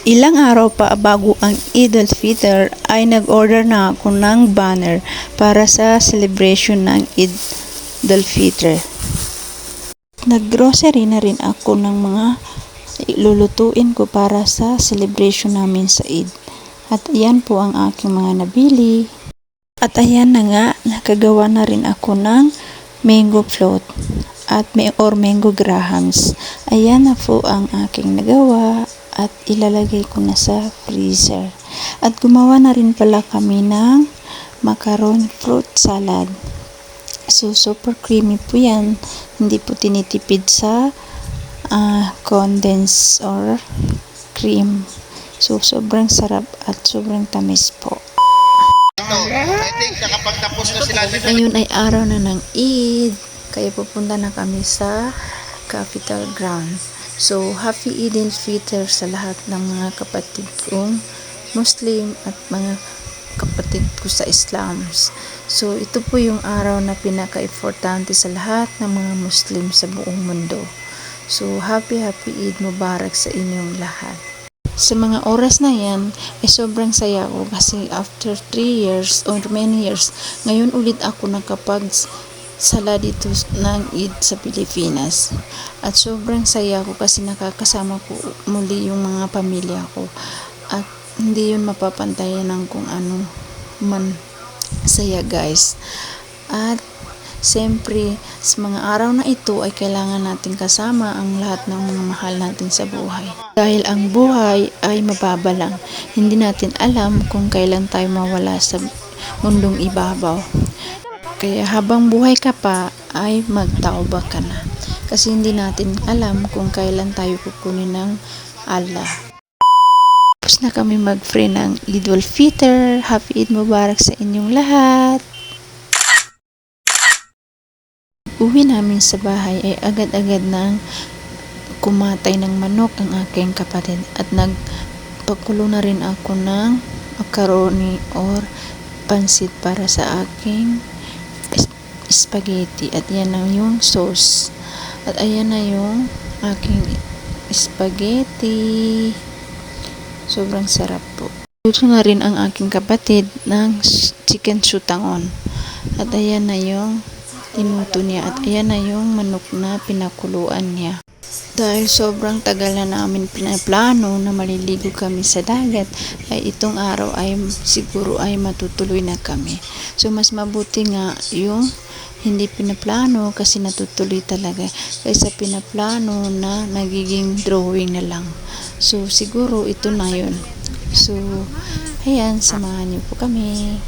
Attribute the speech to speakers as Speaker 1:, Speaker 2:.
Speaker 1: Ilang araw pa bago ang Eid al-Fitr ay nag-order na ako ng banner para sa celebration ng Eid al-Fitr. Nag-grocery na rin ako ng mga lulutuin ko para sa celebration namin sa Eid. At ayan po ang aking mga nabili. At ayan na nga, nakagawa na rin ako ng mango float at mango grahams. Ayan na po ang aking nagawa at ilalagay ko na sa freezer. At gumawa na rin pala kami ng macaron fruit salad. So, super creamy po yan. Hindi po tinitipid sa condense or cream. So, sobrang sarap at sobrang tamis po.
Speaker 2: I think nakapagtapos na sila dito.
Speaker 1: Ngayon ay araw na ng Eid, kaya pupunta na kami sa Capital Ground. So, Happy Eid al-Fitr sa lahat ng mga kapatid kong Muslim at mga kapatid ko sa Islam. So, ito po yung araw na pinaka-importante sa lahat ng mga Muslim sa buong mundo. So, Happy Eid Mubarak sa inyong lahat. Sa mga oras na yan, ay sobrang saya ko kasi after 3 years or many years, ngayon ulit ako nakapag-sala dito ng Eid sa Pilipinas. At sobrang saya ko kasi nakakasama ko muli yung mga pamilya ko. At hindi yun mapapantayan ng kung ano man saya, guys. At siyempre, sa mga araw na ito ay kailangan natin kasama ang lahat ng mga mahal natin sa buhay. Dahil ang buhay ay mababa lang. Hindi natin alam kung kailan tayo mawala sa mundong ibabaw. Kaya habang buhay ka pa ay magtauba ka na. Kasi hindi natin alam kung kailan tayo kukunin ng Allah. Tapos na kami mag-pray ng Eid al-Fitr. Happy Eid Mubarak sa inyong lahat. Uwi namin sa bahay ay agad-agad nang kumatay ng manok ang aking kapatid at nagpakulo na rin ako ng macaroni or pansit para sa aking spaghetti. At yan na yung sauce. At ayan na yung aking spaghetti. Sobrang sarap po. Luto na rin ang aking kapatid ng chicken sutangon. At ayan na yung inuto niya. At ayan na yung manok na pinakuluan niya. Dahil sobrang tagal na namin pinaplano na maliligo kami sa dagat, ay itong araw ay siguro ay matutuloy na kami. So mas mabuti nga yung hindi pinaplano kasi natutuloy talaga kaysa pinaplano na nagiging drawing na lang. So siguro ito na yun. So ayan, samahan niyo po kami.